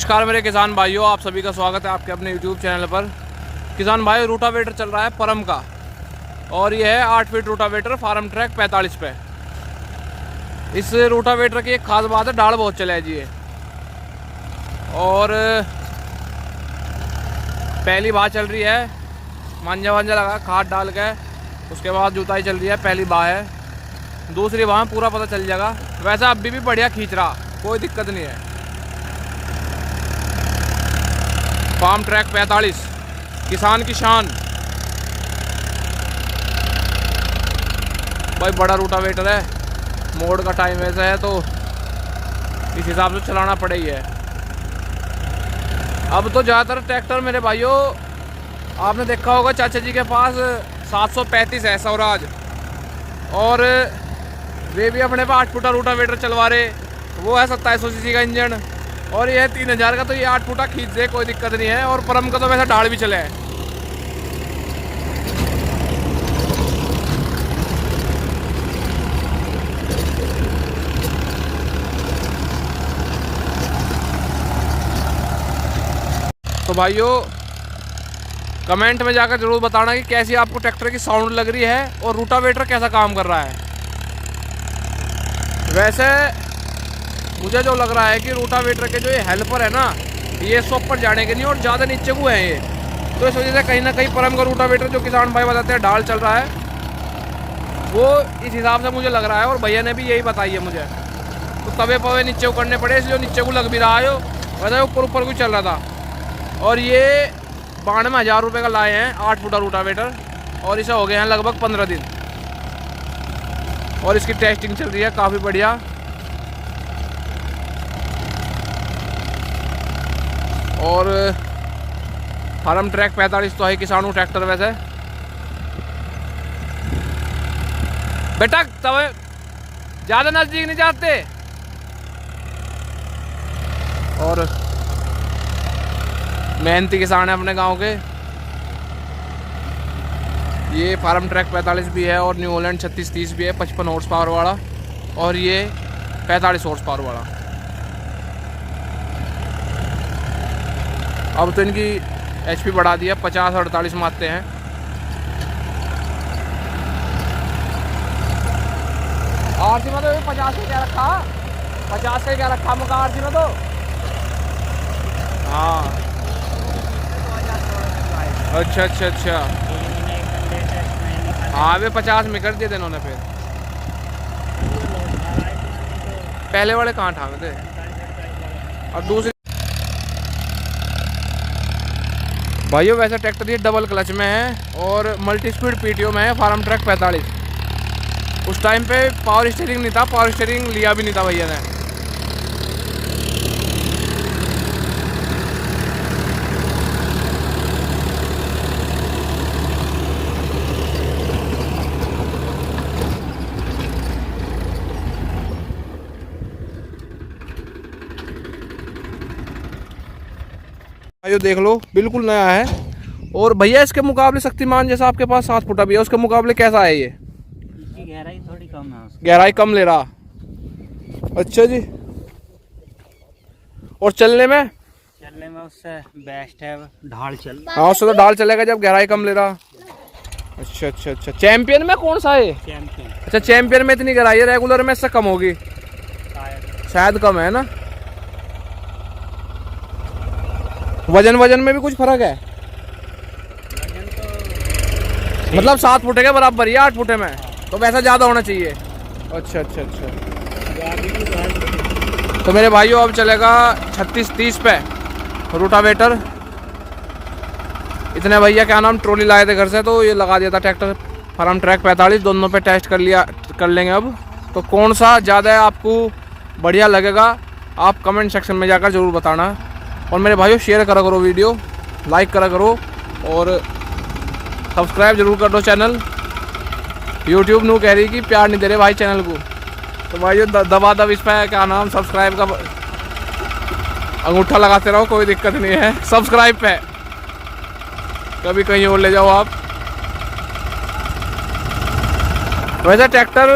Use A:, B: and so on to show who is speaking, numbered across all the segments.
A: नमस्कार मेरे किसान भाइयों, आप सभी का स्वागत है आपके अपने YouTube चैनल पर। किसान भाई, रूटावेटर चल रहा है परम का और ये है 8 फीट रूटावेटर फार्म ट्रैक 45 पे। इस रूटावेटर की एक खास बात है, डाल बहुत चले जी। और पहली बार चल रही है, मांझा वांझा लगा खाद डाल के, उसके बाद जुताई चल रही है, पहली बार है। दूसरी बार पूरा पता चल जाएगा। वैसे अभी भी बढ़िया खींच रहा, कोई दिक्कत नहीं है। फार्म ट्रैक 45 किसान की शान भाई, बड़ा रूटावेटर है। मोड़ का टाइम ऐसा है तो इस हिसाब से चलाना पड़ेगी है। अब तो ज़्यादातर ट्रैक्टर मेरे भाइयों, आपने देखा होगा चाचा जी के पास 735 है स्वराज, और वे भी अपने पास 8 फुटा रूटावेटर चलवा रहे। वो है 2700 सीसी का इंजन, और ये है 3000 का। तो ये 8 फुटा खींच दे, कोई दिक्कत नहीं है। और परम का तो वैसे ढाल भी चले है। तो भाइयों, कमेंट में जाकर जरूर बताना कि कैसी आपको ट्रैक्टर की साउंड लग रही है और रूटावेटर कैसा काम कर रहा है। वैसे मुझे जो लग रहा है कि रूटावेटर के जो ये हेल्पर है ना, ये सब पर जाने के नहीं और ज़्यादा नीचे को हैं ये। तो इस वजह से कहीं ना कहीं परम का रूटावेटर जो किसान भाई बताते हैं ढाल चल रहा है, वो इस हिसाब से मुझे लग रहा है। और भैया ने भी यही बताई है मुझे। तो तवे पवे नीचे को करने पड़े, इसलिए नीचे को लग भी रहा है। वैसे ऊपर ऊपर को चल रहा था। और ये 92,000 रुपये का लाए हैं 8 फुटा रूटावेटर, और इसे हो गए हैं लगभग 15 दिन। और इसकी टेस्टिंग चल रही है काफ़ी बढ़िया। और फार्म ट्रैक 45 तो है किसानों ट्रैक्टर। वैसे बेटा तब ज़्यादा नज़दीक नहीं जाते। और मेहनती किसान है अपने गांव के। ये फार्म ट्रैक 45 भी है, और न्यू हॉलैंड 3630 भी है, 55 हॉर्स पावर वाला, और ये 45 हॉर्स पावर वाला। अब तो इनकी HP बढ़ा दिया, 50-48 मारते हैं। आरसी में तो 50 का क्या रखा, 50 का क्या रखा मुका आरसी में तो। हाँ, अच्छा। हाँ, वे 50 में कर दिए थे इन्होंने। फिर पहले वाले कहाँ ठामे थे। और दूसरी भाइयों, वैसे ट्रैक्टर ये डबल क्लच में है और मल्टी स्पीड PTO में है फार्म ट्रैक 45। उस टाइम पे पावर स्टीयरिंग नहीं था, पावर स्टीयरिंग लिया भी नहीं था भैया ने। भाइयों देख लो, बिल्कुल नया है। और भैया इसके मुकाबले शक्तिमान जैसा आपके पास 7 फुटा भी है, उसके मुकाबले कैसा है ये?
B: इसकी गहराई थोड़ी कम है, उसकी
A: गहराई कम ले रहा। अच्छा जी। और चलने में
B: उससे बेस्ट है ढाल चल।
A: हाँ, उससे तो ढाल चलेगा जब गहराई कम ले रहा। अच्छा। चैंपियन में कौन सा है?
B: चैंपियन।
A: अच्छा, चैंपियन में इतनी गहराई है, रेगुलर में इससे कम होगी शायद। कम है ना। वजन में भी कुछ फर्क है?
B: वजन तो
A: मतलब 7 फुटे के बराबर ही 8 फुटे में, तो वैसा ज़्यादा होना चाहिए। अच्छा। तो मेरे भाइयों, अब चलेगा 3630 पे रूटावेटर। इतने भैया क्या नाम ट्रॉली लाए थे घर से, तो ये लगा दिया था ट्रैक्टर फार्म ट्रैक 45। दोनों पे टेस्ट कर लेंगे अब। तो कौन सा ज़्यादा आपको बढ़िया लगेगा, आप कमेंट सेक्शन में जाकर ज़रूर बताना। और मेरे भाइयों, शेयर करा करो वीडियो, लाइक करा करो, और सब्सक्राइब जरूर कर दो चैनल। यूट्यूब नू कह रही कि प्यार नहीं दे रहे भाई चैनल को। तो भाइयों दबा दब इस पर क्या नाम सब्सक्राइब का अंगूठा लगाते रहो, कोई दिक्कत नहीं है। सब्सक्राइब पे कभी कहीं और ले जाओ आप। वैसे ट्रैक्टर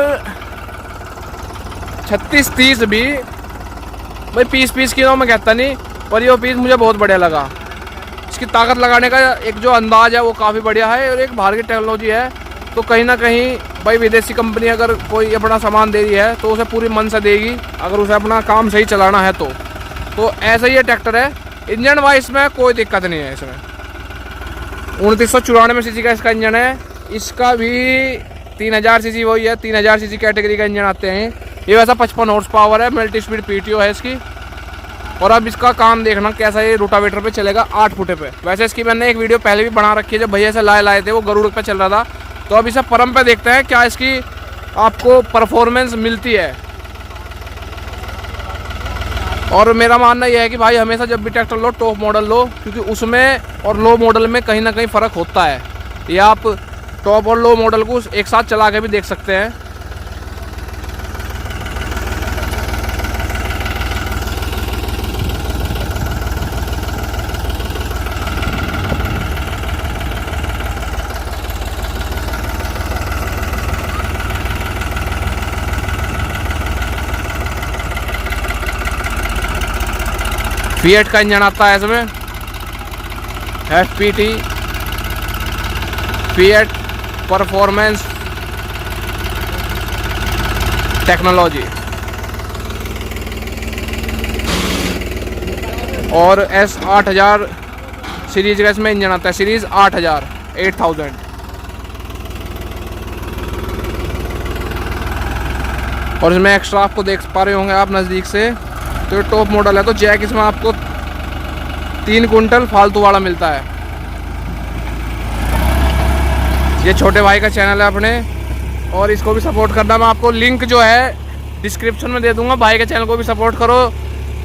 A: 3630 भी भाई 20 किलो में कहता नहीं, पर ये पीस मुझे बहुत बढ़िया लगा। इसकी ताकत लगाने का एक जो अंदाज है वो काफ़ी बढ़िया है और एक बाहर की टेक्नोलॉजी है। तो कहीं ना कहीं भाई विदेशी कंपनी अगर कोई अपना सामान दे रही है तो उसे पूरी मन से देगी, अगर उसे अपना काम सही चलाना है तो ऐसा ही ये ट्रैक्टर है। इंजन वाइज में कोई दिक्कत नहीं है इसमें। 2994 सीसी का इसका इंजन है। इसका भी 3000 सीसी वही है, 3000 सीसी कैटेगरी का इंजन आते हैं। ये वैसा 55 हॉर्स पावर है, मल्टी स्पीड पीटीओ है इसकी। और अब इसका काम देखना कैसा ये रोटावेटर पे चलेगा 8 फुटे पे। वैसे इसकी मैंने एक वीडियो पहले भी बना रखी है, जब भैया से लाए थे वो गरुड़ पे चल रहा था। तो अब इसे परम पे देखते हैं क्या इसकी आपको परफॉर्मेंस मिलती है। और मेरा मानना यह है कि भाई हमेशा जब भी ट्रैक्टर लो टॉप मॉडल लो, क्योंकि उसमें और लो मॉडल में कहीं ना कहीं फ़र्क होता है। ये आप टॉप और लो मॉडल को एक साथ चला के भी देख सकते हैं। फिएट का इंजन आता है इसमें, FPT फिएट परफॉर्मेंस टेक्नोलॉजी। और S8000 सीरीज का इसमें इंजन आता है, सीरीज 8000। और इसमें एक्स्ट्रा आपको देख पा रहे होंगे आप नज़दीक से, तो ये टॉप मॉडल है। तो जैक इसमें आपको 3 कुंटल फालतू वाला मिलता है। ये छोटे भाई का चैनल है अपने, और इसको भी सपोर्ट करना। मैं आपको लिंक जो है डिस्क्रिप्शन में दे दूंगा। भाई के चैनल को भी सपोर्ट करो।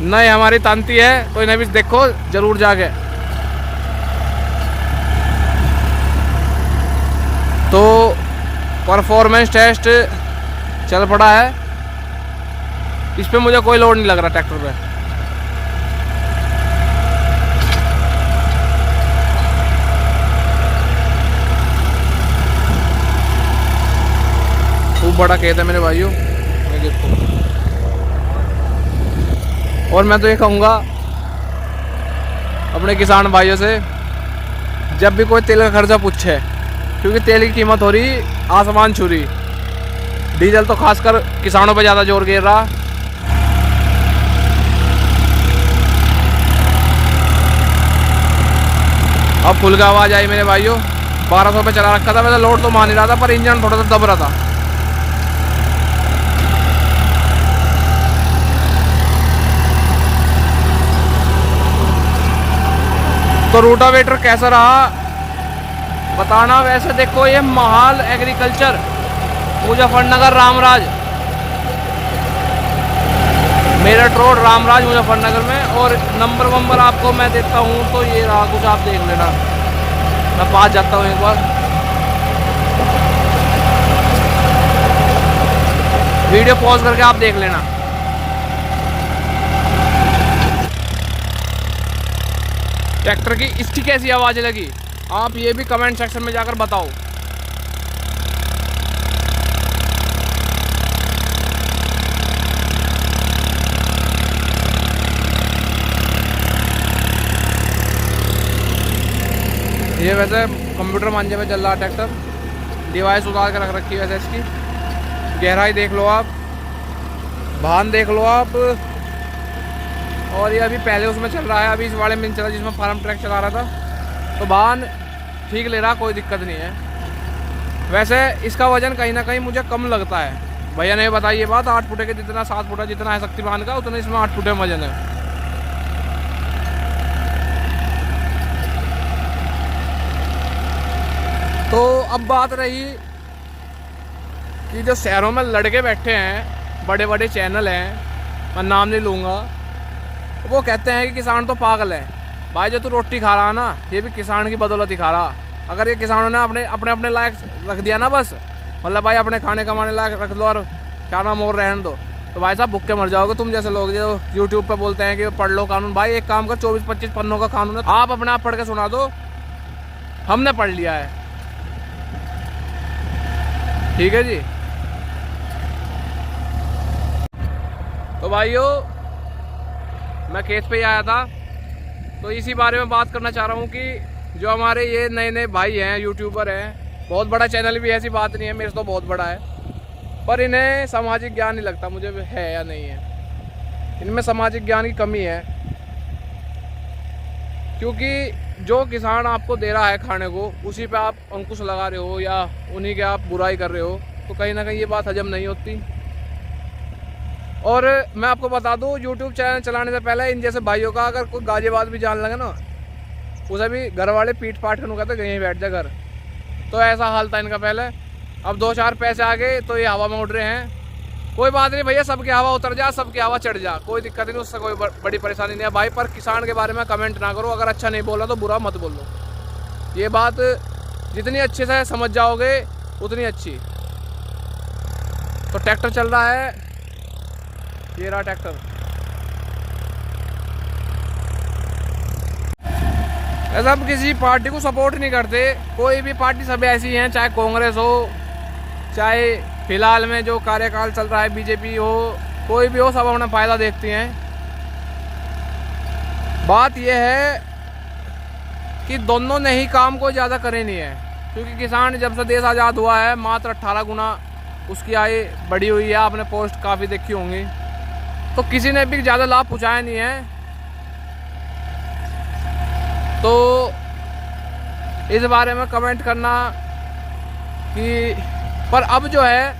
A: नए हमारी तांती है तो इन्हें भी देखो जरूर जाके। तो परफॉर्मेंस टेस्ट चल पड़ा है। इस पे मुझे कोई लोड नहीं लग रहा ट्रैक्टर पे। खूब बड़ा खेत है मेरे भाइयों, देखो। और मैं तो ये कहूँगा अपने किसान भाइयों से, जब भी कोई तेल का खर्चा पूछे, क्योंकि तेल की कीमत हो रही आसमान छू रही। डीजल तो खासकर किसानों पे ज़्यादा जोर गिर रहा। अब फुल का आवाज़ आई मेरे भाइयों। 1200 पे चला रखा था, वैसे लोड तो मान ही रहा था, पर इंजन थोड़ा सा दब रहा था। तो रोटावेटर कैसा रहा बताना। वैसे देखो ये महाल एग्रीकल्चर मुजफ्फरनगर रामराज, मेरठ रोड रामराज मुजफ्फरनगर में। और नंबर आपको मैं देता हूँ तो ये रहा, कुछ आप देख लेना। मैं पास जाता हूँ एक बार, वीडियो पॉज करके आप देख लेना। ट्रैक्टर की इसकी कैसी आवाज़ लगी आप ये भी कमेंट सेक्शन में जाकर बताओ। ये वैसे कंप्यूटर मांझे में चल रहा ट्रैक्टर, डिवाइस उतार कर रख रखी है। वैसे इसकी गहराई देख लो आप, भान देख लो आप। और ये अभी पहले उसमें चल रहा है, अभी इस वाले में चला जिसमें फार्म ट्रैक चला रहा था। तो भान ठीक ले रहा, कोई दिक्कत नहीं है। वैसे इसका वजन कहीं ना कहीं मुझे कम लगता है। भैया ने बताई ये बात, 8 फुटे के जितना 7 फुटा जितना है शक्तिमान का, उतना इसमें 8 फुटे में वजन है। तो अब बात रही कि जो शहरों में लड़के बैठे हैं, बड़े बड़े चैनल हैं, मैं नाम नहीं लूँगा, वो कहते हैं कि किसान तो पागल है। भाई जो तू रोटी खा रहा है ना, ये भी किसान की बदौलत ही खा रहा। अगर ये किसानों ने अपने लायक रख दिया ना, बस मतलब भाई अपने खाने कमाने लायक रख दो और क्या नाम और रहने दो, तो भाई साहब भूखे मर जाओगे। तुम जैसे लोग जो यूट्यूब पे बोलते हैं कि पढ़ लो कानून, भाई एक काम का 24-25 पन्नों का कानून है, आप अपने आप पढ़ के सुना दो, हमने पढ़ लिया है। ठीक है जी। तो भाइयों मैं खेत पे ही आया था, तो इसी बारे में बात करना चाह रहा हूँ कि जो हमारे ये नए नए भाई हैं, यूट्यूबर हैं, बहुत बड़ा चैनल भी, ऐसी बात नहीं है, मेरे से तो बहुत बड़ा है, पर इन्हें सामाजिक ज्ञान नहीं लगता मुझे है या नहीं है। इनमें सामाजिक ज्ञान की कमी है, क्योंकि जो किसान आपको दे रहा है खाने को, उसी पे आप अंकुश लगा रहे हो या उन्हीं के आप बुराई कर रहे हो, तो कहीं ना कहीं ये बात हजम नहीं होती। और मैं आपको बता दूं, यूट्यूब चैनल चलाने से पहले इन जैसे भाइयों का अगर कोई गाजियाबाद भी जान लगे ना, उसे भी घर वाले पीट पाट कर कहते कहीं बैठ जा घर। तो ऐसा हाल था इनका पहले। अब 2-4 पैसे आ गए तो ये हवा में उड़ रहे हैं। कोई बात नहीं भैया, सबकी हवा उतर जा, सबकी हवा चढ़ जा, कोई दिक्कत नहीं, उससे कोई बड़ी परेशानी नहीं है भाई। पर किसान के बारे में कमेंट ना करो, अगर अच्छा नहीं बोला तो बुरा मत बोलो। ये बात जितनी अच्छे से समझ जाओगे उतनी अच्छी। तो ट्रैक्टर चल रहा है, ये रहा ट्रैक्टर। ऐसा हम किसी पार्टी को सपोर्ट नहीं करते, कोई भी पार्टी सब ऐसी हैं, चाहे कांग्रेस हो, चाहे फिलहाल में जो कार्यकाल चल रहा है बीजेपी हो, कोई भी हो, सब अपना फायदा देखती हैं। बात यह है कि दोनों ने ही काम को ज़्यादा करे नहीं है, क्योंकि किसान जब से देश आज़ाद हुआ है मात्र 18 गुना उसकी आय बढ़ी हुई है। आपने पोस्ट काफ़ी देखी होंगी, तो किसी ने भी ज़्यादा लाभ पहुँचाया नहीं है। तो इस बारे में कमेंट करना कि पर अब जो है,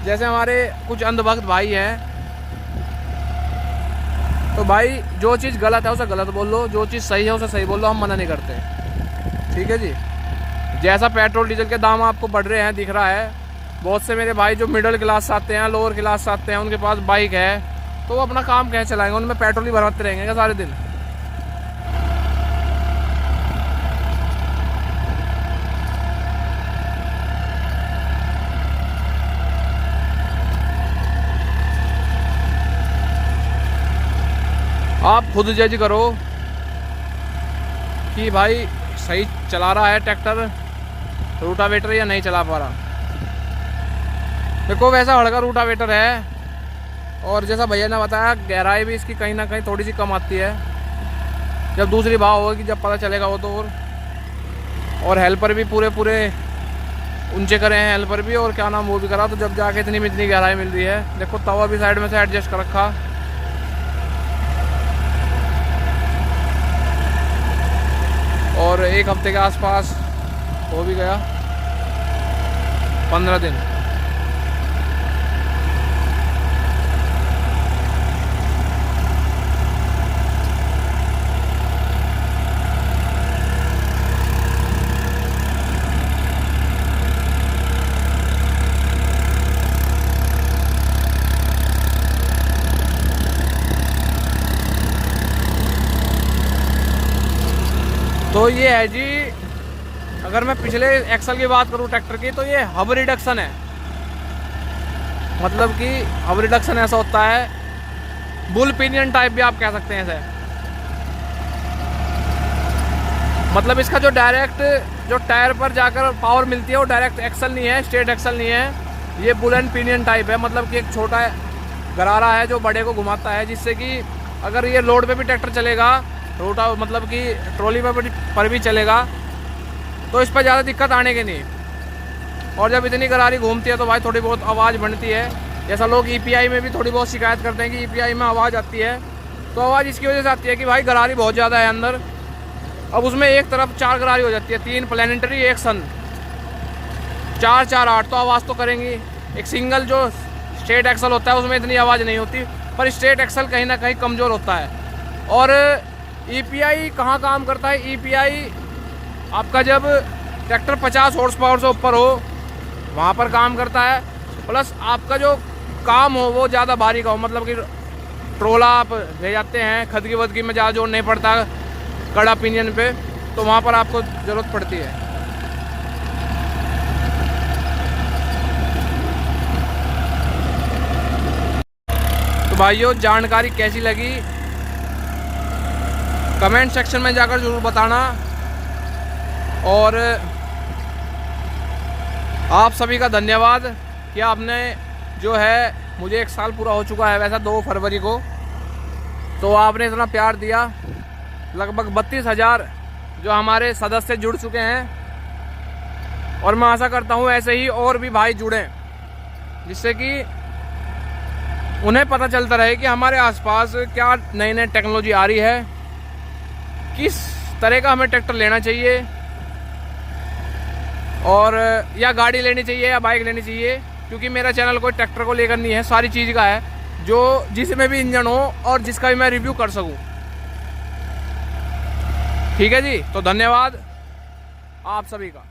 A: जैसे हमारे कुछ अंधभक्त भाई हैं, तो भाई जो चीज़ गलत है उसे गलत बोल लो, जो चीज़ सही है उसे सही बोल लो, हम मना नहीं करते, ठीक है जी। जैसा पेट्रोल डीजल के दाम आपको बढ़ रहे हैं दिख रहा है, बहुत से मेरे भाई जो मिडिल क्लास से आते हैं, लोअर क्लास से आते हैं, उनके पास बाइक है, तो वो अपना काम कैसे चलाएंगे, उनमें पेट्रोल ही भरवाते रहेंगे क्या सारे दिन। आप खुद जज करो कि भाई सही चला रहा है ट्रैक्टर रूटावेटर या नहीं चला पा रहा। देखो वैसा हड़का रूटावेटर है, और जैसा भैया ने बताया गहराई भी इसकी कहीं ना कहीं थोड़ी सी कम आती है। जब दूसरी भाव होगी, जब पता चलेगा वो तो। और हेल्पर भी पूरे ऊंचे करे हैं, हेल्पर भी, और क्या नाम वो भी करा, तो जब जाके इतनी गहराई मिल रही है। देखो तवा भी साइड में से एडजस्ट कर रखा। और 1 हफ्ते के आसपास हो भी गया, 15 दिन। तो ये है जी, अगर मैं पिछले एक्सल की बात करूं ट्रैक्टर की, तो ये हब रिडक्शन है। मतलब कि हब रिडक्शन ऐसा होता है, बुल पिनियन टाइप भी आप कह सकते हैं इसे। मतलब इसका जो डायरेक्ट जो टायर पर जाकर पावर मिलती है वो डायरेक्ट एक्सल नहीं है, स्ट्रेट एक्सल नहीं है, ये बुल एंड पिनियन टाइप है। मतलब कि एक छोटा गरारा है जो बड़े को घुमाता है, जिससे कि अगर ये लोड पे भी ट्रैक्टर चलेगा, रोटा मतलब कि ट्रॉली पर भी चलेगा, तो इस पर ज़्यादा दिक्कत आने की नहीं। और जब इतनी गरारी घूमती है तो भाई थोड़ी बहुत आवाज़ बनती है। जैसा लोग ईपीआई में भी थोड़ी बहुत शिकायत करते हैं कि ईपीआई में आवाज़ आती है, तो आवाज़ इसकी वजह से आती है कि भाई गरारी बहुत ज़्यादा है अंदर। अब उसमें एक तरफ 4 गरारी हो जाती है, 3 प्लैनेटरी, 1 सन, 4-4 8, तो आवाज़ तो करेंगी। एक सिंगल जो स्ट्रेट एक्सल होता है उसमें इतनी आवाज़ नहीं होती, पर स्ट्रेट एक्सल कहीं ना कहीं कमज़ोर होता है। और ईपीआई कहाँ काम करता है? ईपीआई आपका जब ट्रैक्टर 50 हॉर्स पावर से ऊपर हो वहाँ पर काम करता है, प्लस आपका जो काम हो वो ज़्यादा भारी का हो। मतलब कि ट्रोला आप ले जाते हैं, खदगी वदगी में ज़्यादा जोर नहीं पड़ता कड़ा पिनियन पे, तो वहाँ पर आपको ज़रूरत पड़ती है। तो भाइयों जानकारी कैसी लगी कमेंट सेक्शन में जाकर ज़रूर बताना। और आप सभी का धन्यवाद कि आपने जो है, मुझे 1 साल पूरा हो चुका है वैसा 2 फरवरी को, तो आपने इतना प्यार दिया। लगभग 32,000 जो हमारे सदस्य जुड़ चुके हैं, और मैं आशा करता हूँ ऐसे ही और भी भाई जुड़ें, जिससे कि उन्हें पता चलता रहे कि हमारे आसपास क्या नई नई टेक्नोलॉजी आ रही है, किस तरह का हमें ट्रैक्टर लेना चाहिए, और या गाड़ी लेनी चाहिए या बाइक लेनी चाहिए। क्योंकि मेरा चैनल कोई ट्रैक्टर को लेकर नहीं है, सारी चीज़ का है, जो जिसमें भी इंजन हो और जिसका भी मैं रिव्यू कर सकूं। ठीक है जी, तो धन्यवाद आप सभी का।